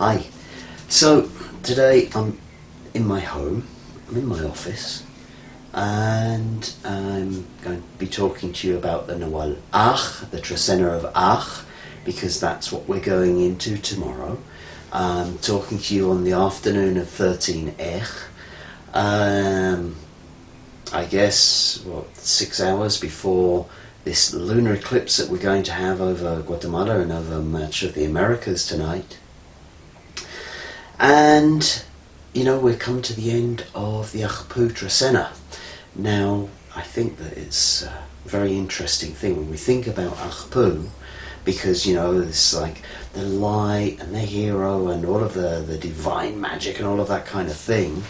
Hi. So today I'm in my home, I'm in my office, and I'm going to be talking to you about the Nawal Aj, the Trecena of Aj, because that's what we're going into tomorrow. I'm talking to you on the afternoon of 13 Aj. I guess, 6 hours before this lunar eclipse that we're going to have over Guatemala and over much of the Americas tonight. And, we've come to the end of the Ajpu Trecena. Now, I think that it's a very interesting thing when we think about Ajpu, because, it's like the light and the hero and all of the divine magic and all of that kind of thing.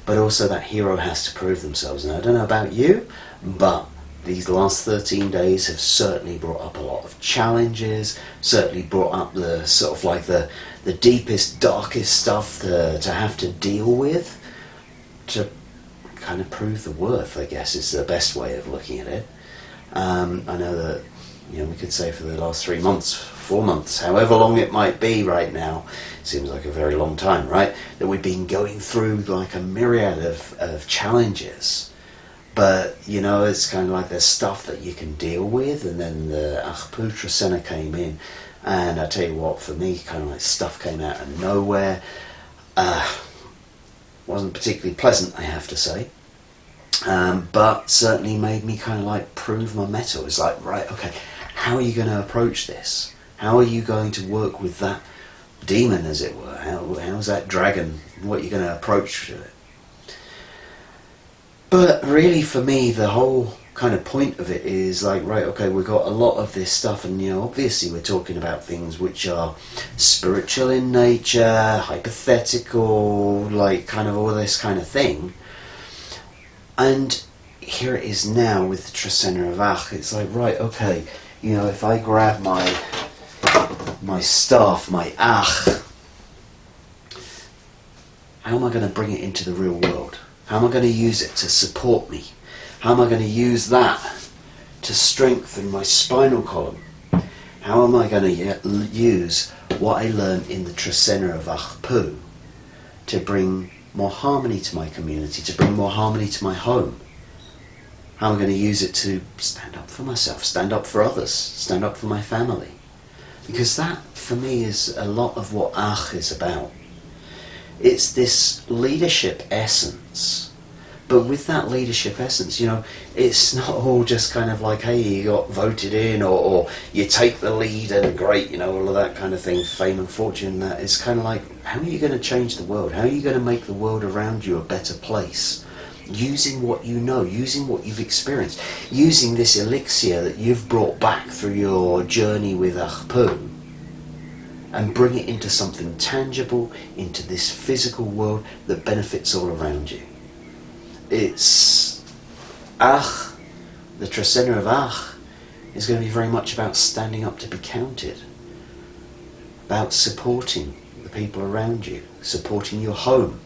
But also that hero has to prove themselves. And I don't know about you, but these last 13 days have certainly brought up a lot of challenges, certainly brought up the sort of like the deepest, darkest stuff to have to deal with, to kind of prove the worth, I guess, is the best way of looking at it. I know that, we could say for the last 3 months, 4 months, however long it might be right now, seems like a very long time, right? That we've been going through like a myriad of challenges. But, it's kind of like there's stuff that you can deal with, and then the Ajpu Trecena came in, and I tell you what, for me, kind of like stuff came out of nowhere. Wasn't particularly pleasant, I have to say. But certainly made me kind of like prove my mettle. It's like, right, okay, how are you going to approach this? How are you going to work with that demon, as it were? How's that dragon? What are you going to approach to it? But really, for me, the whole kind of point of it is like, right, okay, we've got a lot of this stuff, and obviously we're talking about things which are spiritual in nature, hypothetical, like kind of all this kind of thing. And here it is now with the Trecena of Aj. It's like, right, okay, if I grab my staff, my Aj, how am I going to bring it into the real world? How am I going to use it to support me? How am I going to use that to strengthen my spinal column? How am I going to use what I learned in the Trecena of Ajpu to bring more harmony to my community, to bring more harmony to my home? How am I going to use it to stand up for myself, stand up for others, stand up for my family? Because that, for me, is a lot of what Aj is about. It's this leadership essence. But with that leadership essence, it's not all just kind of like, hey, you got voted in, or you take the lead and great, all of that kind of thing, fame and fortune. That is kind of like, how are you going to change the world? How are you going to make the world around you a better place? Using what you know, using what you've experienced, using this elixir that you've brought back through your journey with Ajpu, and bring it into something tangible, into this physical world that benefits all around you. It's Aj, the Trecena of Aj, is going to be very much about standing up to be counted, about supporting the people around you, supporting your home,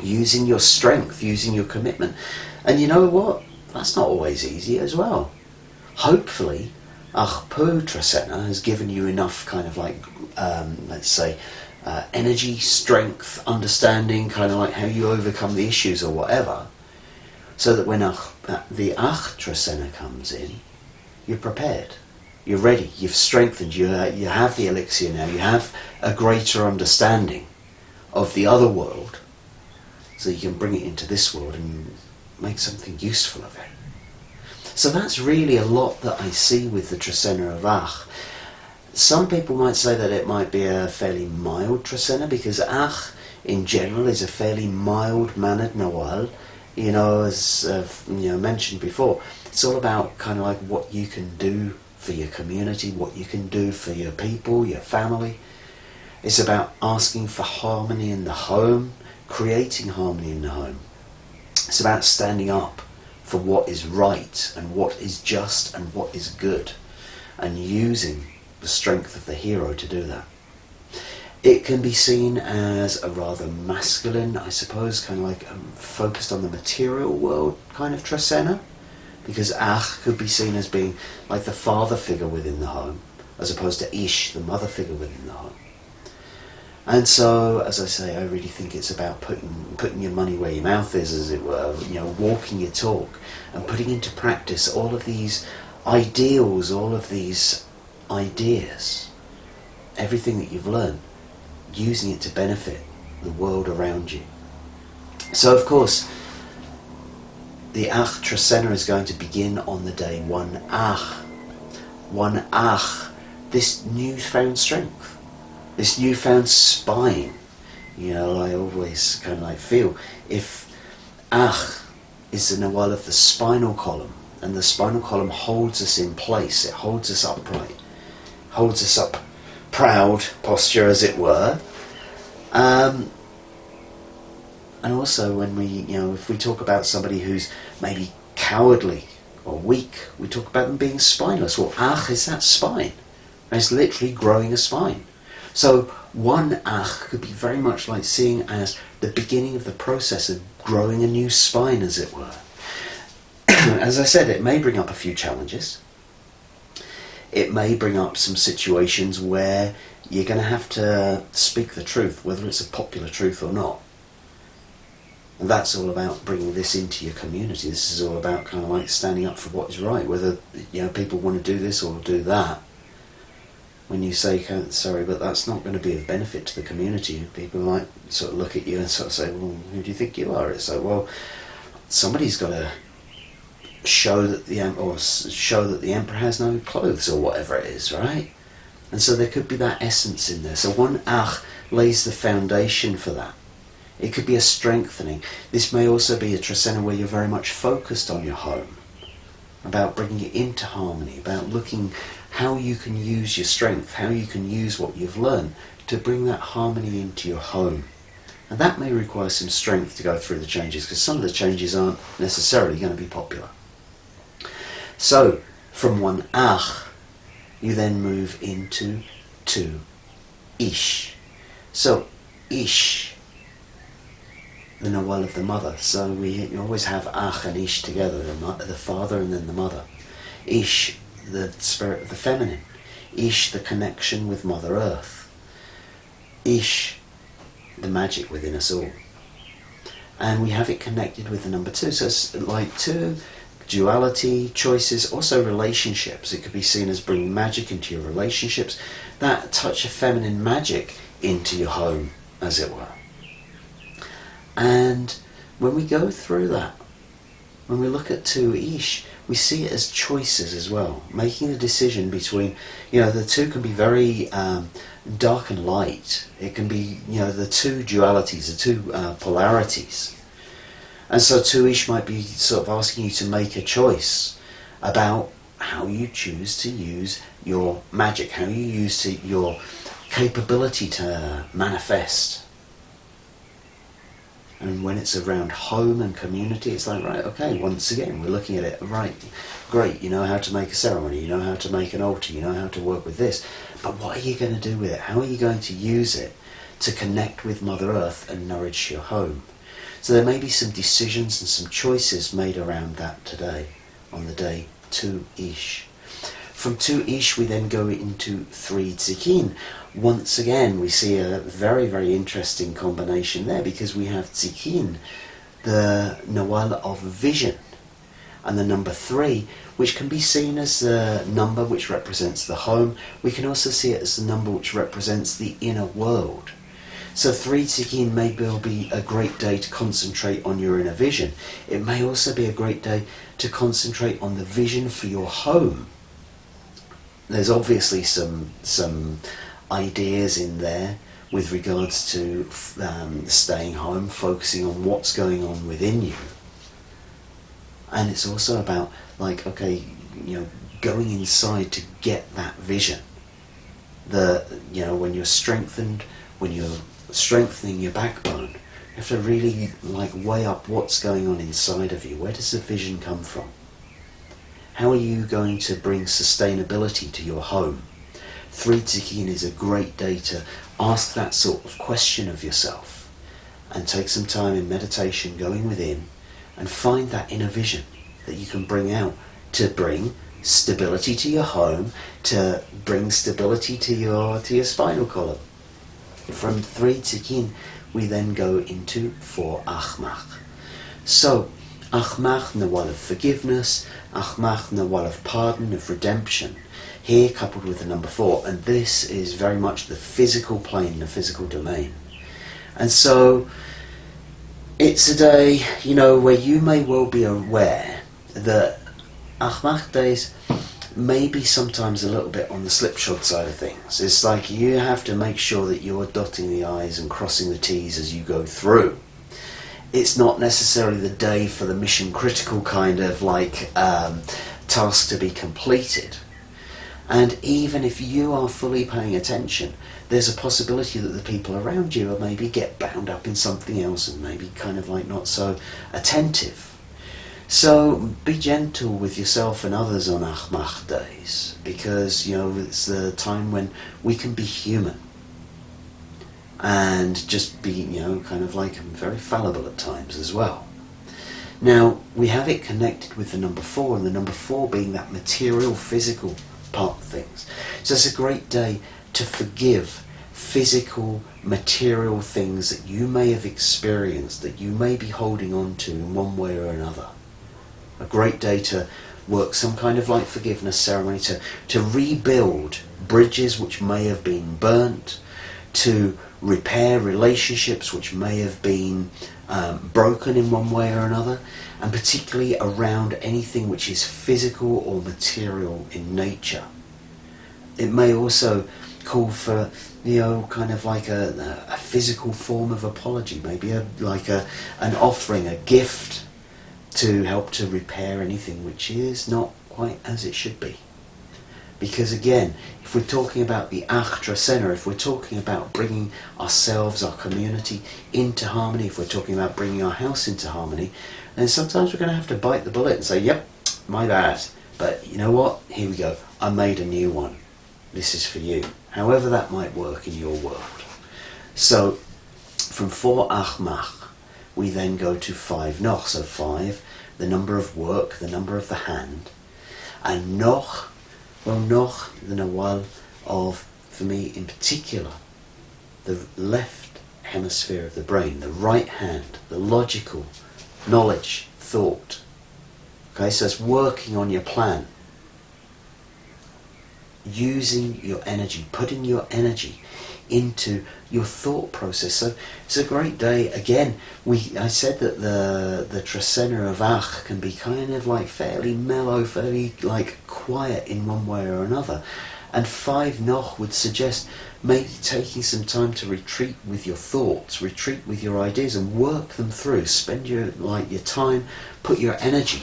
using your strength, using your commitment. And you know what? That's not always easy as well. Hopefully, Ajpu Trecena has given you enough kind of like, let's say, energy, strength, understanding, kind of like how you overcome the issues or whatever, so that when the Aj Trecena comes in, you're prepared, you're ready, you've strengthened, you have the elixir now, you have a greater understanding of the other world, so you can bring it into this world and make something useful of it. So that's really a lot that I see with the Trecena of Aj. Some people might say that it might be a fairly mild Trecena, because Aj in general is a fairly mild-mannered Nawal. As I've mentioned before, it's all about kind of like what you can do for your community, what you can do for your people, your family. It's about asking for harmony in the home, creating harmony in the home. It's about standing up for what is right and what is just and what is good, and using the strength of the hero to do that. It can be seen as a rather masculine, I suppose, kind of like focused on the material world kind of Trecena, because Aj could be seen as being like the father figure within the home, as opposed to Ish, the mother figure within the home. And so, as I say, I really think it's about putting your money where your mouth is, as it were, walking your talk and putting into practice all of these ideals, all of these ideas, everything that you've learned, using it to benefit the world around you. So, of course, the Aj Trecena is going to begin on the day 1 Aj. 1 Aj, this newfound strength, this newfound spine. I always kind of like feel, if Aj is the Nawal of the spinal column, and the spinal column holds us in place, it holds us upright, holds us up, proud posture, as it were. And also when we, if we talk about somebody who's maybe cowardly or weak, we talk about them being spineless. Well, Aj is that spine. And it's literally growing a spine. So 1 Aj could be very much like seeing as the beginning of the process of growing a new spine, as it were. As I said, it may bring up a few challenges. It may bring up some situations where you're going to have to speak the truth, whether it's a popular truth or not. And that's all about bringing this into your community. This is all about kind of like standing up for what is right, whether people want to do this or do that. When you say, sorry, but that's not going to be of benefit to the community, people might sort of look at you and sort of say, well, who do you think you are? It's like, well, somebody's got to show that the emperor has no clothes, or whatever it is, right? And so there could be that essence in there. So 1 Aj lays the foundation for that. It could be a strengthening. This may also be a Trecena where you're very much focused on your home, about bringing it into harmony, about looking how you can use your strength, how you can use what you've learned to bring that harmony into your home. And that may require some strength to go through the changes, because some of the changes aren't necessarily going to be popular. So, from 1 Aj, you then move into 2 Ish. So, Ish, the Nawal of the mother. So you always have Aj and Ish together, the father and then the mother. Ish, the spirit of the feminine. Ish, the connection with Mother Earth. Ish, the magic within us all. And we have it connected with the number 2. So it's like 2, duality, choices, also relationships. It could be seen as bringing magic into your relationships, that touch of feminine magic into your home, as it were. And when we go through that, when we look at 2 Ish, we see it as choices as well, making a decision between, the 2 can be very dark and light. It can be, the 2 dualities, the 2 polarities. And so 2 Ish might be sort of asking you to make a choice about how you choose to use your magic, how you use your capability to manifest. And when it's around home and community, it's like, right, okay, once again, we're looking at it, right, great, you know how to make a ceremony, you know how to make an altar, you know how to work with this, but what are you going to do with it? How are you going to use it to connect with Mother Earth and nourish your home? So there may be some decisions and some choices made around that today, on the day 2 Ish. From 2 Ish we then go into 3 Tz'ikin. Once again we see a very, very interesting combination there, because we have Tz'ikin, the Nawal of vision, and the number 3, which can be seen as the number which represents the home. We can also see it as the number which represents the inner world. So 3 Tz'ikin may well be a great day to concentrate on your inner vision. It may also be a great day to concentrate on the vision for your home. There's obviously some ideas in there with regards to staying home, focusing on what's going on within you. And it's also about, like, okay, going inside to get that vision. When you're strengthened, when you're strengthening your backbone, you have to really weigh up what's going on inside of you. Where does the vision come from? How are you going to bring sustainability to your home? 3 Tz'ikin is a great day to ask that sort of question of yourself and take some time in meditation, going within, and find that inner vision that you can bring out to bring stability to your home, to bring stability to your spinal column. From 3 Tz'ikin, we then go into 4 Ajmak. So, Ajmak, Nawal of forgiveness, Ajmak, Nawal of pardon, of redemption, here coupled with the number 4, and this is very much the physical plane, the physical domain. And so, it's a day, where you may well be aware that Ajmak days may be sometimes a little bit on the slipshod side of things. It's like you have to make sure that you're dotting the I's and crossing the T's as you go through. It's not necessarily the day for the mission critical kind of task to be completed. And even if you are fully paying attention, there's a possibility that the people around you will maybe get bound up in something else and maybe kind of not so attentive. So be gentle with yourself and others on Ajmak days, because it's the time when we can be human and just be very fallible at times as well. Now we have it connected with the number 4, and the number 4 being that material, physical part of things. So it's a great day to forgive physical, material things that you may have experienced, that you may be holding on to in one way or another. A great day to work some kind of forgiveness ceremony, to rebuild bridges which may have been burnt, to repair relationships which may have been broken in one way or another, and particularly around anything which is physical or material in nature. It may also call for a physical form of apology, maybe an offering, a gift, to help to repair anything which is not quite as it should be. Because again, if we're talking about the Trecena, if we're talking about bringing ourselves, our community into harmony, if we're talking about bringing our house into harmony, then sometimes we're going to have to bite the bullet and say, yep, my bad. But you know what? Here we go. I made a new one. This is for you. However that might work in your world. So, from 4 Ajmak, we then go to 5 Noch. So 5, the number of work, the number of the hand. And Noch, well, Noch, the Nawal of, for me in particular, the left hemisphere of the brain, the right hand, the logical, knowledge, thought. Okay, so it's working on your plan. Using your energy, putting your energy into your thought process. So it's a great day. Again, I said that the Trecena of Aj can be kind of fairly mellow, fairly quiet in one way or another. And 5 Noch would suggest maybe taking some time to retreat with your thoughts, retreat with your ideas and work them through. Spend your time, put your energy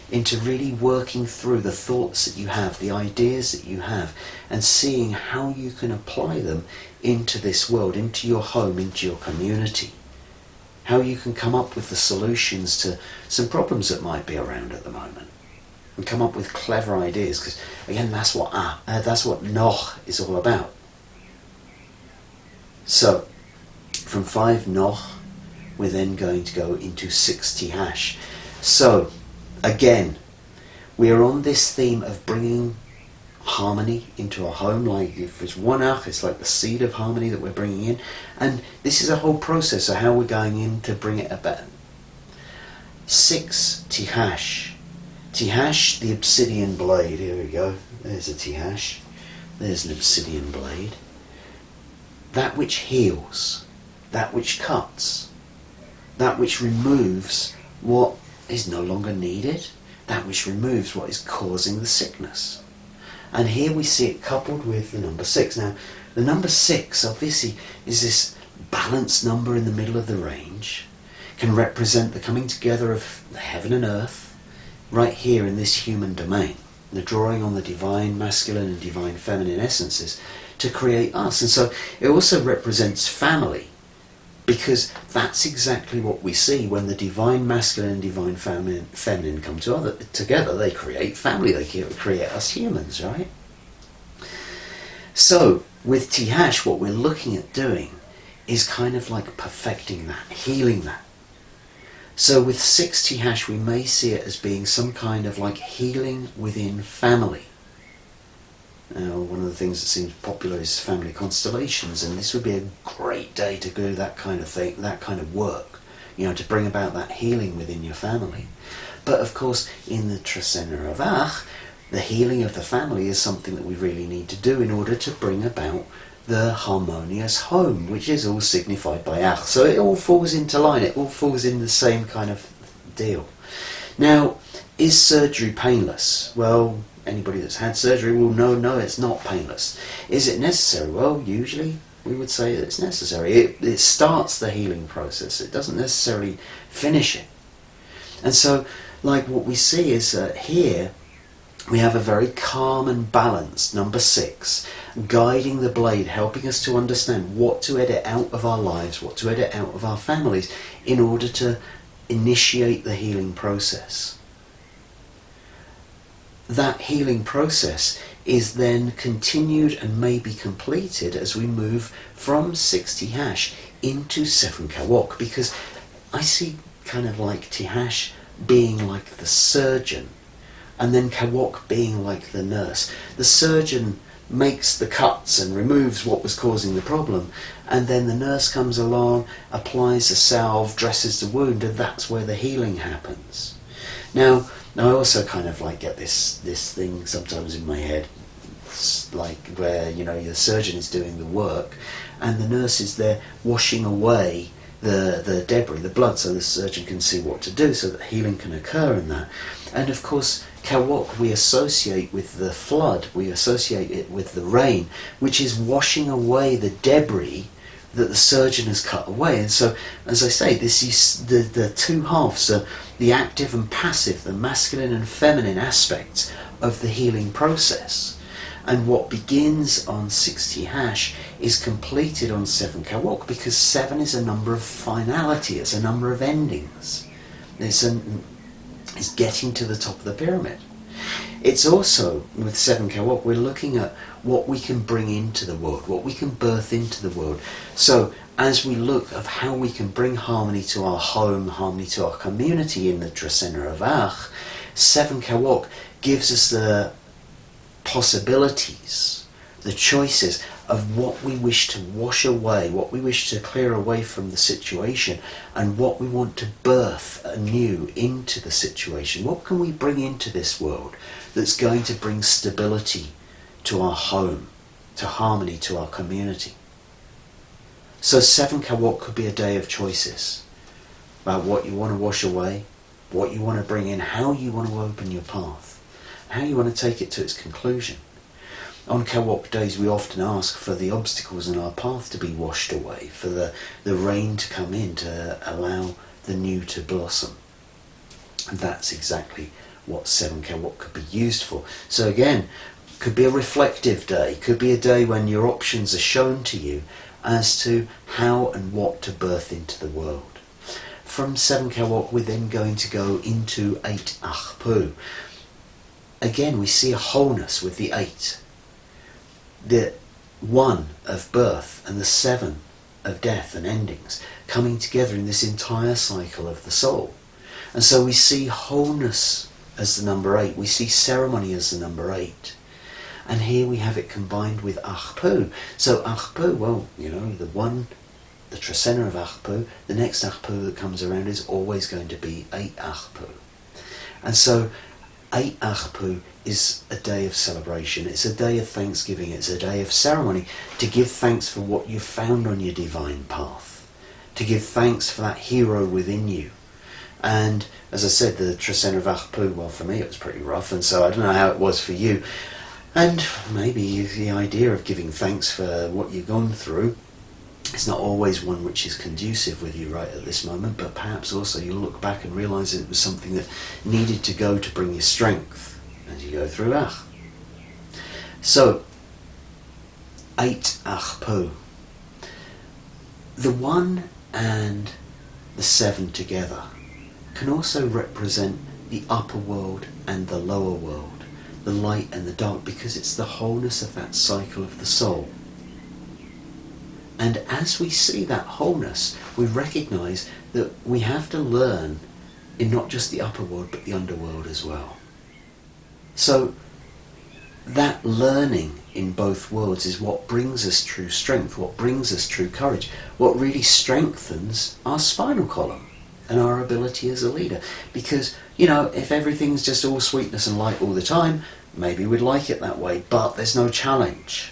into really working through the thoughts that you have, the ideas that you have, and seeing how you can apply them into this world, into your home, into your community. How you can come up with the solutions to some problems that might be around at the moment, and come up with clever ideas, because again, that's what Noch is all about. So, from 5 Noch, we're then going to go into 6 Tijax. So, again, we are on this theme of bringing harmony into our home. If it's 1 Aj, it's like the seed of harmony that we're bringing in. And this is a whole process of how we're going in to bring it about. 6 Tijax. Tijax, the obsidian blade. Here we go. There's a Tijax. There's an obsidian blade. That which heals. That which cuts. That which removes what is no longer needed, that which removes what is causing the sickness. And here we see it coupled with the number 6. Now, the number 6 obviously is this balanced number in the middle of the range, can represent the coming together of the heaven and earth, right here in this human domain, the drawing on the divine masculine and divine feminine essences to create us. And so it also represents family, because that's exactly what we see when the divine masculine and divine feminine come together. They create family, they create us humans, right? So, with Tijax, what we're looking at doing is kind of perfecting that, healing that. So with 6 Tijax, we may see it as being some kind of healing within family. Now, one of the things that seems popular is family constellations, and this would be a great day to do that kind of thing, that kind of work, you know, to bring about that healing within your family. But of course, in the Trecena of Aj, the healing of the family is something that we really need to do in order to bring about the harmonious home, which is all signified by Aj. So it all falls into line, it all falls in the same kind of deal. Now, is surgery painless? Well, anybody that's had surgery will know, no, it's not painless. Is it necessary? Well, usually we would say that it's necessary. It starts the healing process. It doesn't necessarily finish it. And so, like what we see is here, we have a very calm and balanced number 6, guiding the blade, helping us to understand what to edit out of our lives, what to edit out of our families, in order to initiate the healing process. That healing process is then continued and may be completed as we move from 6 Tijax into 7 Kawok, because I see kind of like Tijax being like the surgeon, and then Kawok being like the nurse. The surgeon makes the cuts and removes what was causing the problem, and then the nurse comes along, applies a salve, dresses the wound, and that's where the healing happens. Now I also kind of like get this thing sometimes in my head, it's like where, you know, the surgeon is doing the work and the nurse is there washing away the debris, the blood, so the surgeon can see what to do so that healing can occur in that. And of course, Kawok we associate with the flood, we associate it with the rain, which is washing away the debris that the surgeon has cut away. And so, as I say, this is the two halves, the active and passive, the masculine and feminine aspects of the healing process. And what begins on 6 Tijax is completed on 7 Kawok, because 7 is a number of finality, it's a number of endings. It's getting to the top of the pyramid. It's also, with 7 Kawok, we're looking at what we can bring into the world, what we can birth into the world. So as we look at how we can bring harmony to our home, harmony to our community in the Trecena of Aj, 7 Kawok gives us the possibilities, the choices of what we wish to wash away, what we wish to clear away from the situation, and what we want to birth anew into the situation. What can we bring into this world that's going to bring stability to our home, to harmony to our community? So 7 Kawok could be a day of choices about what you want to wash away, what you want to bring in, how you want to open your path, how you want to take it to its conclusion. On Kawok days we often ask for the obstacles in our path to be washed away, for the rain to come in to allow the new to blossom. And that's exactly what 7 Kawok could be used for. So again, could be a reflective day, could be a day when your options are shown to you as to how and what to birth into the world. From 7 Kawok we're then going to go into 8 Ajpu. Again we see a wholeness with the 8. The 1 of birth and the 7 of death and endings coming together in this entire cycle of the soul. And so we see wholeness as the number 8, we see ceremony as the number 8. And here we have it combined with Ajpu. So Ajpu, well, you know, the Trecena of Ajpu, the next Ajpu that comes around is always going to be 8 Ajpu. And so 8 Ajpu is a day of celebration, it's a day of thanksgiving, it's a day of ceremony, to give thanks for what you found on your divine path, to give thanks for that hero within you. And as I said, the Trecena of Ajpu, well, for me it was pretty rough, and so I don't know how it was for you. And maybe the idea of giving thanks for what you've gone through, it's not always one which is conducive with you right at this moment, but perhaps also you'll look back and realise it was something that needed to go to bring you strength as you go through Aj. So, 8 Ajpu. The 1 and the 7 together can also represent the upper world and the lower world, the light and the dark, because it's the wholeness of that cycle of the soul. And as we see that wholeness, we recognise that we have to learn in not just the upper world but the underworld as well. So that learning in both worlds is what brings us true strength, what brings us true courage, what really strengthens our spinal column and our ability as a leader. Because, you know, if everything's just all sweetness and light all the time, maybe we'd like it that way, but there's no challenge.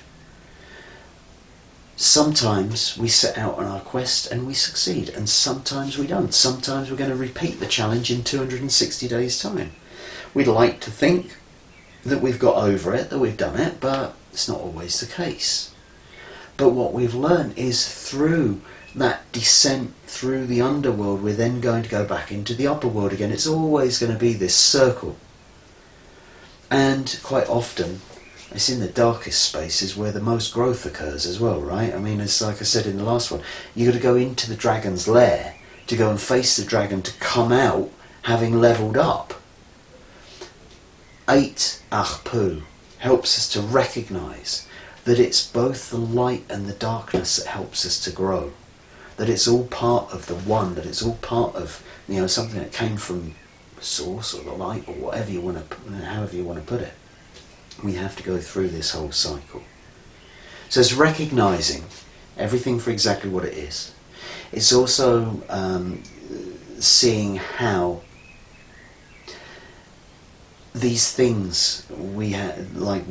Sometimes we set out on our quest and we succeed, and sometimes we don't. Sometimes we're going to repeat the challenge in 260 days' time. We'd like to think that we've got over it, that we've done it, but it's not always the case. But what we've learned is through that descent through the underworld, we're then going to go back into the upper world again. It's always going to be this circle. And quite often, it's in the darkest spaces where the most growth occurs as well, right? I mean, it's like I said in the last one, you've got to go into the dragon's lair to go and face the dragon, to come out having levelled up. 8 Ajpu helps us to recognise that it's both the light and the darkness that helps us to grow. That it's all part of the one, that it's all part of, you know, something that came from the source or the light or whatever you want to, however you want to put it. We have to go through this whole cycle. So it's recognising everything for exactly what it is. It's also seeing how these things we have, like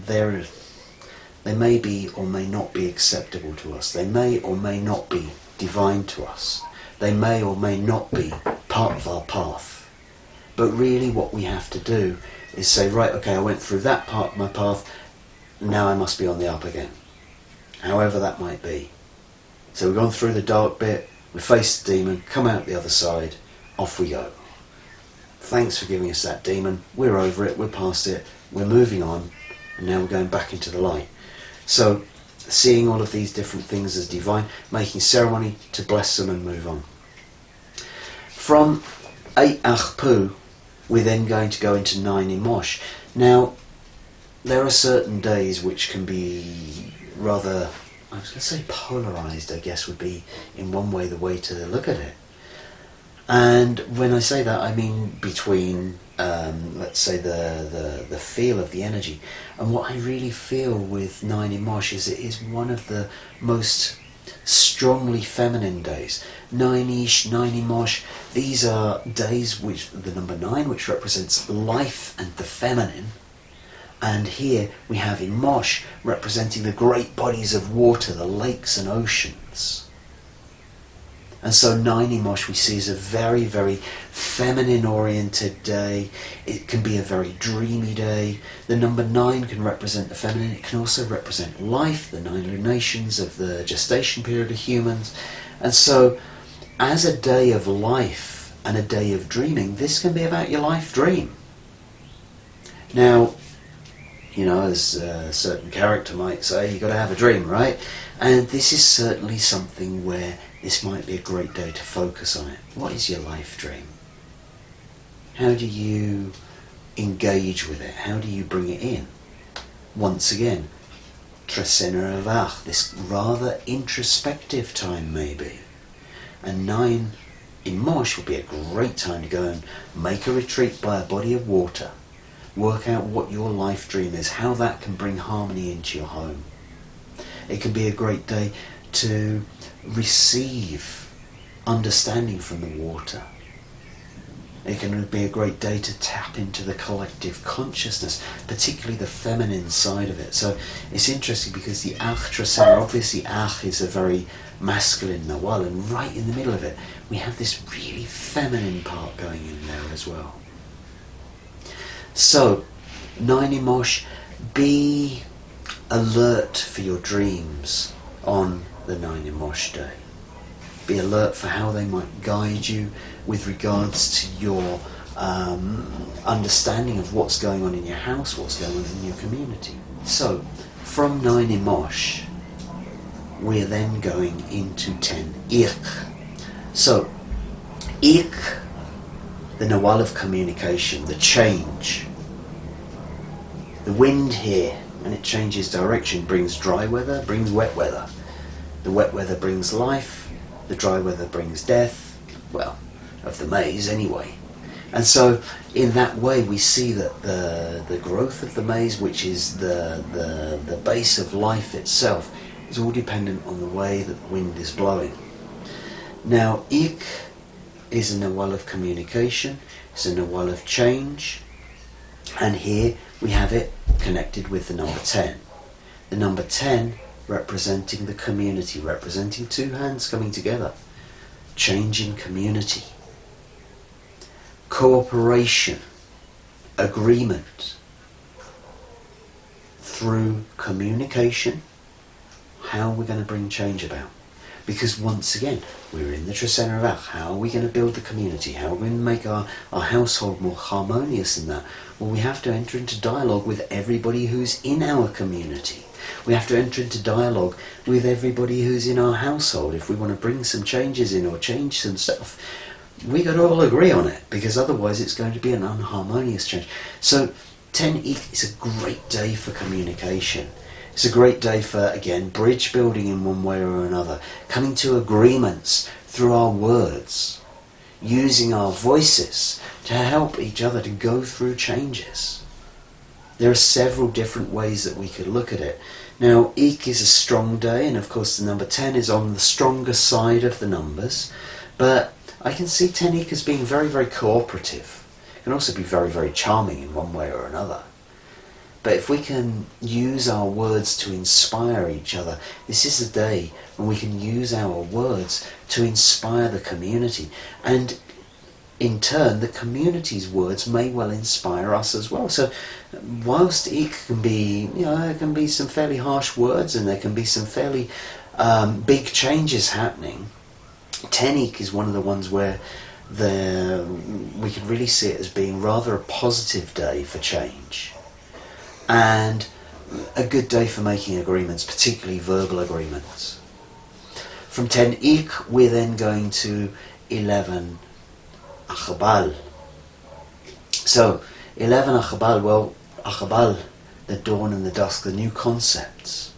they may be or may not be acceptable to us. They may or may not be divine to us. They may or may not be part of our path. But really what we have to do is say, right, okay, I went through that part of my path, now I must be on the up again. However that might be. So we've gone through the dark bit, we faced the demon, come out the other side, off we go. Thanks for giving us that demon, we're over it, we're past it, we're moving on, and now we're going back into the light. So, seeing all of these different things as divine, making ceremony to bless them and move on. From 8 Ajpu, we're then going to go into 9 Imox. Now, there are certain days which can be rather, I was going to say polarised, I guess would be in one way the way to look at it. And when I say that, I mean between, let's say, the feel of the energy. And what I really feel with 9 Imox is it is one of the most strongly feminine days. 9ish, 9 Imox, these are days which, the number 9, which represents life and the feminine. And here we have Imox representing the great bodies of water, the lakes and oceans. And so 9 Imox we see as a very, very feminine oriented day. It can be a very dreamy day. The number 9 can represent the feminine. It can also represent life, the 9 lunations of the gestation period of humans. And so as a day of life and a day of dreaming, this can be about your life dream. Now, you know, as a certain character might say, you've got to have a dream, right? And this is certainly something where this might be a great day to focus on it. What is your life dream? How do you engage with it? How do you bring it in? Once again, Trecena of Aj, this rather introspective time maybe. And 9 Imox will be a great time to go and make a retreat by a body of water. Work out what your life dream is, how that can bring harmony into your home. It can be a great day to receive understanding from the water. It can be a great day to tap into the collective consciousness, particularly the feminine side of it. So it's interesting because the Aj Trecena, obviously Aj is a very masculine Nawal, and right in the middle of it we have this really feminine part going in there as well. So 9 Imox, be alert for your dreams on the 9 Imox day. Be alert for how they might guide you with regards to your understanding of what's going on in your house, what's going on in your community. So, from 9 Imox, we're then going into 10 Aq'ab'al. So, Aq'ab'al, the Nawal of communication, the change. The wind here, when it changes direction, brings dry weather, brings wet weather. The wet weather brings life, the dry weather brings death, well, of the maize anyway. And so in that way we see that the growth of the maize, which is the base of life itself, is all dependent on the way that the wind is blowing. Now Ik is a Nawal of communication, it's a Nawal of change, and here we have it connected with the number 10. The number 10 representing the community, representing two hands coming together, changing community, cooperation, agreement, through communication. How are we going to bring change about? Because once again, we're in the Trecena of Aj. How are we going to build the community? How are we going to make our household more harmonious in that? Well, we have to enter into dialogue with everybody who's in our community. We have to enter into dialogue with everybody who's in our household. If we want to bring some changes in or change some stuff, we got to all agree on it, because otherwise it's going to be an unharmonious change. So 10 Ik is a great day for communication. It's a great day for, again, bridge building in one way or another, coming to agreements through our words, using our voices to help each other to go through changes. There are several different ways that we could look at it. Now, Ik is a strong day, and of course the number 10 is on the stronger side of the numbers, but I can see 10 Ik as being very, very cooperative. It can also be very, very charming in one way or another. But if we can use our words to inspire each other, this is a day when we can use our words to inspire the community. And in turn, the community's words may well inspire us as well. So whilst Ik can be, there can be some fairly harsh words and there can be some fairly big changes happening, 10 Ik is one of the ones where we can really see it as being rather a positive day for change. And a good day for making agreements, particularly verbal agreements. From 10 Ik, we're then going to 11 Aq'ab'al. So, 11 Aq'ab'al, well, Aq'ab'al, the dawn and the dusk, the new concepts.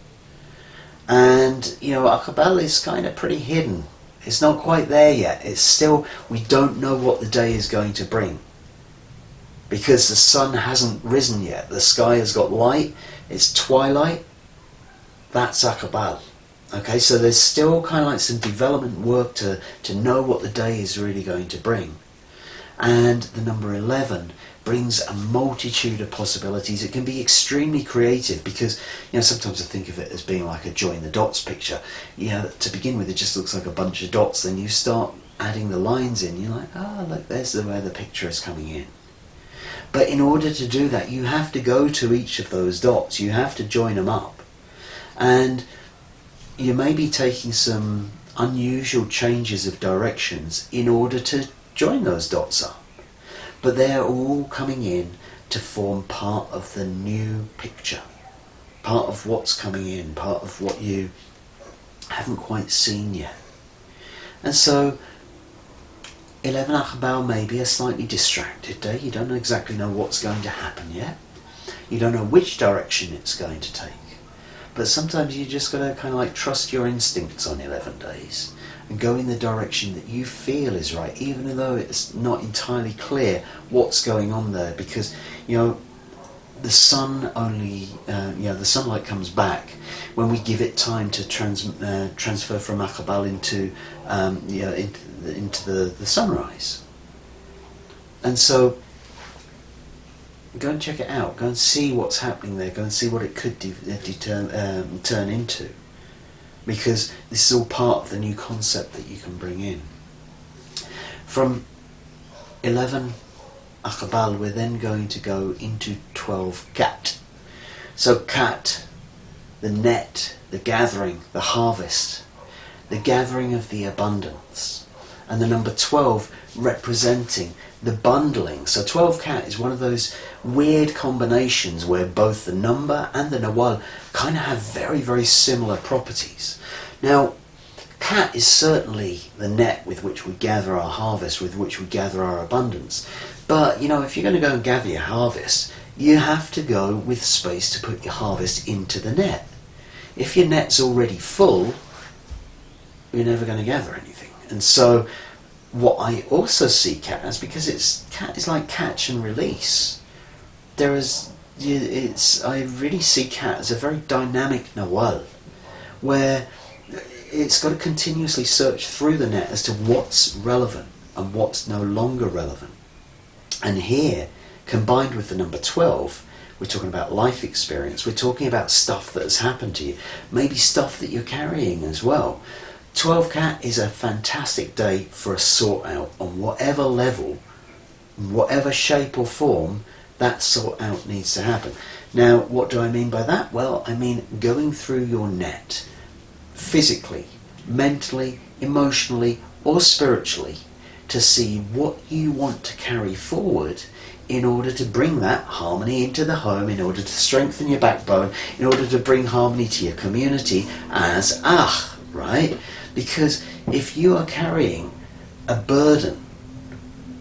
And, Aq'ab'al is kind of pretty hidden. It's not quite there yet. It's still, we don't know what the day is going to bring, because the sun hasn't risen yet. The sky has got light, it's twilight. That's Aq'ab'al. Okay, so there's still kind of like some development work to know what the day is really going to bring. And the number 11 brings a multitude of possibilities. It can be extremely creative, because sometimes I think of it as being like a join the dots picture. To begin with, it just looks like a bunch of dots. Then you start adding the lines in. You're like, look, there's where the picture is coming in. But in order to do that, you have to go to each of those dots. You have to join them up. And you may be taking some unusual changes of directions in order to join those dots up. But they're all coming in to form part of the new picture. Part of what's coming in, part of what you haven't quite seen yet. And so 11 Aq'ab'al may be a slightly distracted day. You don't exactly know what's going to happen yet. You don't know which direction it's going to take. But sometimes you just got to kind of like trust your instincts on 11 days and go in the direction that you feel is right, even though it's not entirely clear what's going on there, because the sun only, the sunlight comes back when we give it time to transfer from Aq'ab'al into the sunrise. And so go and check it out, go and see what's happening there, go and see what it could turn into, because this is all part of the new concept that you can bring in. From 11 Aq'ab'al, we're then going to go into 12 Kat. So Kat, the net, the gathering, the harvest, the gathering of the abundance, and the number 12 representing the bundling. So 12 Kat is one of those weird combinations where both the number and the Nawal kind of have very, very similar properties. Now, Kat is certainly the net with which we gather our harvest, with which we gather our abundance. But, if you're going to go and gather your harvest, you have to go with space to put your harvest into the net. If your net's already full, you're never going to gather anything. And so what I also see cat as, because cat is like catch and release. I really see cat as a very dynamic nawal, where it's got to continuously search through the net as to what's relevant and what's no longer relevant. And here, combined with the number 12, we're talking about life experience. We're talking about stuff that has happened to you, maybe stuff that you're carrying as well. 12 cat is a fantastic day for a sort out on whatever level, whatever shape or form, that sort out needs to happen. Now, what do I mean by that? Well, I mean going through your net, physically, mentally, emotionally, or spiritually, to see what you want to carry forward in order to bring that harmony into the home, in order to strengthen your backbone, in order to bring harmony to your community as Aj, right? Because if you are carrying a burden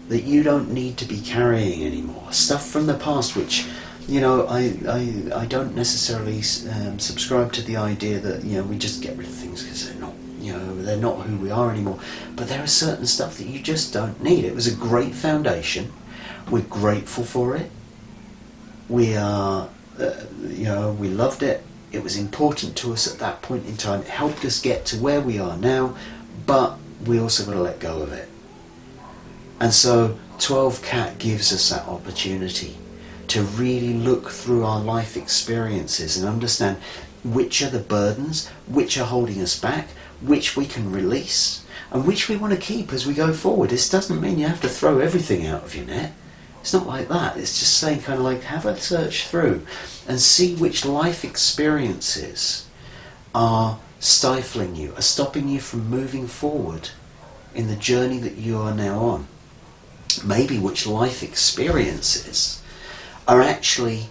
that you don't need to be carrying anymore, stuff from the past which, you know, I don't necessarily subscribe to the idea that, you know, we just get rid of things because they're not, you know, they're not who we are anymore. But there is certain stuff that you just don't need. It was a great foundation. We're grateful for it. We are, you know, we loved it. It was important to us at that point in time. It helped us get to where we are now, but we also got to let go of it. And so 12 cat gives us that opportunity to really look through our life experiences and understand which are the burdens, which are holding us back, which we can release, and which we want to keep as we go forward. This doesn't mean you have to throw everything out of your net. It's not like that. It's just saying, kind of like, have a search through and see which life experiences are stifling you, are stopping you from moving forward in the journey that you are now on. Maybe which life experiences are actually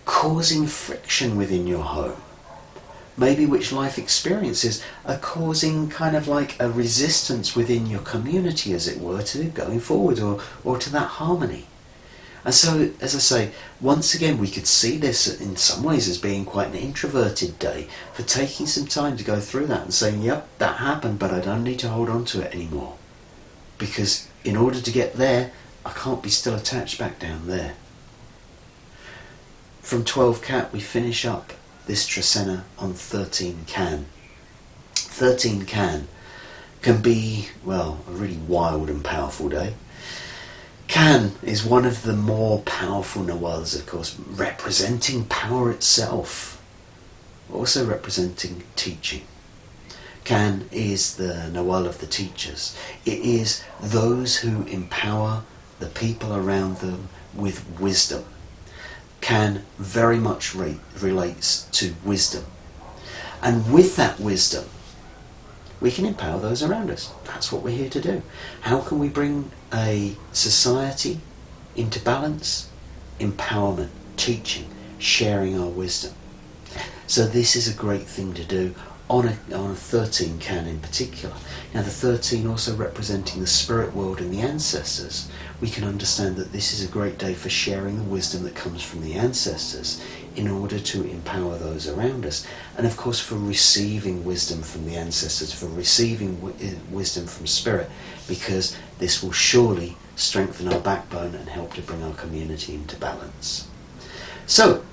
causing friction within your home. Maybe which life experiences are causing kind of like a resistance within your community, as it were, to going forward or to that harmony. And so, as I say, once again, we could see this in some ways as being quite an introverted day, for taking some time to go through that and saying, yep, that happened, but I don't need to hold on to it anymore. Because in order to get there, I can't be still attached back down there. From 12 cat, we finish up this Trecena on 13 can. 13 can be, well, a really wild and powerful day. Can is one of the more powerful nawals, of course, representing power itself, also representing teaching. Can is the nawal of the teachers. It is those who empower the people around them with wisdom. Can very much relates to wisdom. And with that wisdom, we can empower those around us. That's what we're here to do. How can we bring a society into balance? Empowerment, teaching, sharing our wisdom. So this is a great thing to do on a 13 can in particular. Now the 13 also representing the spirit world and the ancestors. We can understand that this is a great day for sharing the wisdom that comes from the ancestors in order to empower those around us. And of course for receiving wisdom from the ancestors, for receiving wisdom from spirit, because this will surely strengthen our backbone and help to bring our community into balance. So,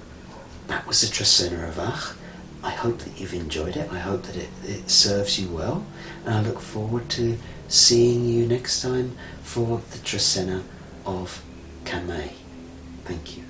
that was the Trecena of Aj. I hope that you've enjoyed it. I hope that it serves you well. And I look forward to seeing you next time for the Trecena of Aj. Thank you.